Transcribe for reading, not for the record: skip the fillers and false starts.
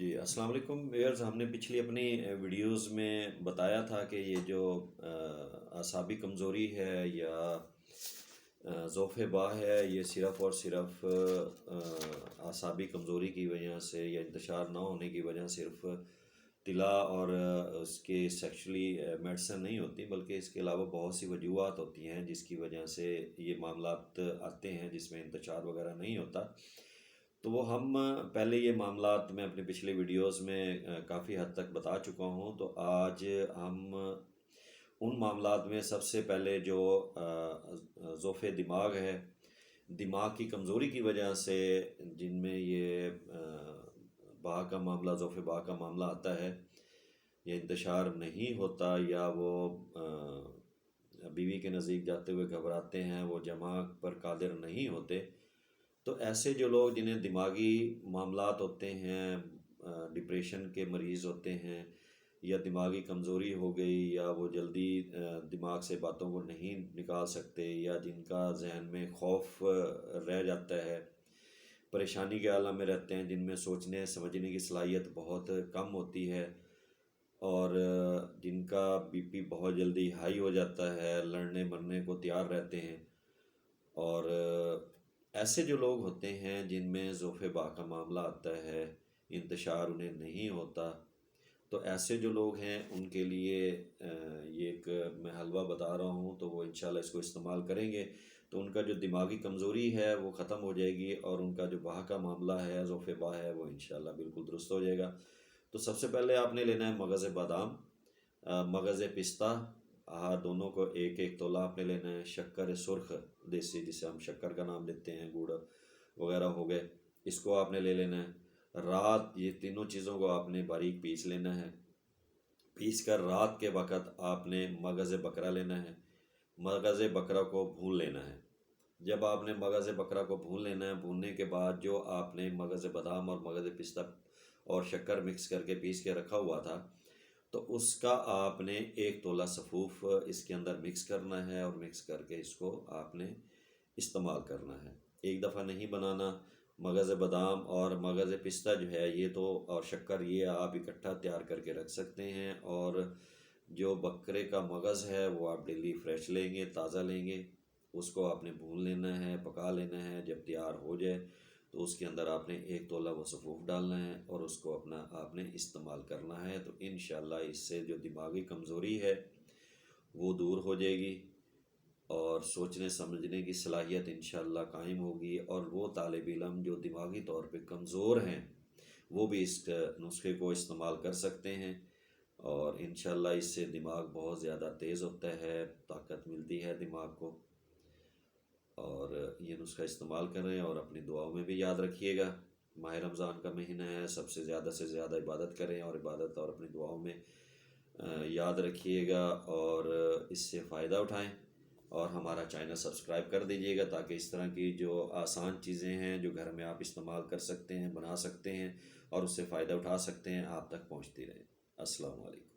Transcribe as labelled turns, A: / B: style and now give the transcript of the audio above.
A: جی السلام علیکم ویئرز، ہم نے پچھلی اپنی ویڈیوز میں بتایا تھا کہ یہ جو اعصابی کمزوری ہے یا ذوف باہ ہے، یہ صرف اور صرف اعصابی کمزوری کی وجہ سے یا انتشار نہ ہونے کی وجہ صرف طلا اور اس کے سیکشلی میڈیسن نہیں ہوتی، بلکہ اس کے علاوہ بہت سی وجوہات ہوتی ہیں جس کی وجہ سے یہ معاملات آتے ہیں جس میں انتشار وغیرہ نہیں ہوتا۔ تو وہ ہم پہلے یہ معاملات میں اپنے پچھلے ویڈیوز میں کافی حد تک بتا چکا ہوں۔ تو آج ہم ان معاملات میں سب سے پہلے جو ذوف دماغ ہے، دماغ کی کمزوری کی وجہ سے جن میں یہ باہ کا معاملہ، ذوف باہ کا معاملہ آتا ہے، یہ انتشار نہیں ہوتا یا وہ بیوی کے نزدیک جاتے ہوئے گھبراتے ہیں، وہ جماع پر قادر نہیں ہوتے۔ تو ایسے جو لوگ جنہیں دماغی معاملات ہوتے ہیں، ڈپریشن کے مریض ہوتے ہیں یا دماغی کمزوری ہو گئی یا وہ جلدی دماغ سے باتوں کو نہیں نکال سکتے یا جن کا ذہن میں خوف رہ جاتا ہے، پریشانی کے عالم میں رہتے ہیں، جن میں سوچنے سمجھنے کی صلاحیت بہت کم ہوتی ہے اور جن کا بی پی بہت جلدی ہائی ہو جاتا ہے، لڑنے مرنے کو تیار رہتے ہیں، اور ایسے جو لوگ ہوتے ہیں جن میں ذوف باہ کا معاملہ آتا ہے، انتشار انہیں نہیں ہوتا، تو ایسے جو لوگ ہیں ان کے لیے یہ ایک میں حلوہ بتا رہا ہوں، تو وہ انشاءاللہ اس کو استعمال کریں گے تو ان کا جو دماغی کمزوری ہے وہ ختم ہو جائے گی اور ان کا جو باہ کا معاملہ ہے، ذوف باہ ہے، وہ انشاءاللہ بالکل درست ہو جائے گا۔ تو سب سے پہلے آپ نے لینا ہے مغز بادام، مغز پستہ، دونوں کو ایک ایک تولہ آپ نے لینا ہے، شکر سرخ دیسی جسے ہم شکر کا نام لیتے ہیں، گڑ وغیرہ ہو گئے، اس کو آپ نے لے لینا ہے۔ رات یہ تینوں چیزوں کو آپ نے باریک پیس لینا ہے، پیس کر رات کے وقت آپ نے مغز بکرا لینا ہے، مغز بکرا کو بھون لینا ہے۔ جب آپ نے مغز بکرا کو بھون لینا ہے، بھوننے کے بعد جو آپ نے مغز بادام اور مغز پستہ اور شکر مکس کر کے پیس کے رکھا ہوا تھا، تو اس کا آپ نے ایک تولہ سفوف اس کے اندر مکس کرنا ہے اور مکس کر کے اس کو آپ نے استعمال کرنا ہے۔ ایک دفعہ نہیں بنانا۔ مغز بادام اور مغز پستہ جو ہے یہ تو اور شکر یہ آپ اکٹھا تیار کر کے رکھ سکتے ہیں، اور جو بکرے کا مغز ہے وہ آپ ڈیلی فریش لیں گے، تازہ لیں گے، اس کو آپ نے بھون لینا ہے، پکا لینا ہے۔ جب تیار ہو جائے تو اس کے اندر آپ نے ایک تولہ وہ سفوف ڈالنا ہے اور اس کو آپ نے استعمال کرنا ہے۔ تو انشاءاللہ اس سے جو دماغی کمزوری ہے وہ دور ہو جائے گی اور سوچنے سمجھنے کی صلاحیت انشاءاللہ قائم ہوگی، اور وہ طالب علم جو دماغی طور پہ کمزور ہیں وہ بھی اس نسخے کو استعمال کر سکتے ہیں، اور انشاءاللہ اس سے دماغ بہت زیادہ تیز ہوتا ہے، طاقت ملتی ہے دماغ کو۔ اور یہ نسخہ استعمال کریں اور اپنی دعاؤں میں بھی یاد رکھیے گا۔ ماہ رمضان کا مہینہ ہے، سب سے زیادہ عبادت کریں اور عبادت اور اپنی دعاؤں میں یاد رکھیے گا اور اس سے فائدہ اٹھائیں، اور ہمارا چینل سبسکرائب کر دیجیے گا تاکہ اس طرح کی جو آسان چیزیں ہیں جو گھر میں آپ استعمال کر سکتے ہیں، بنا سکتے ہیں اور اس سے فائدہ اٹھا سکتے ہیں، آپ تک پہنچتی رہیں۔ السلام علیکم۔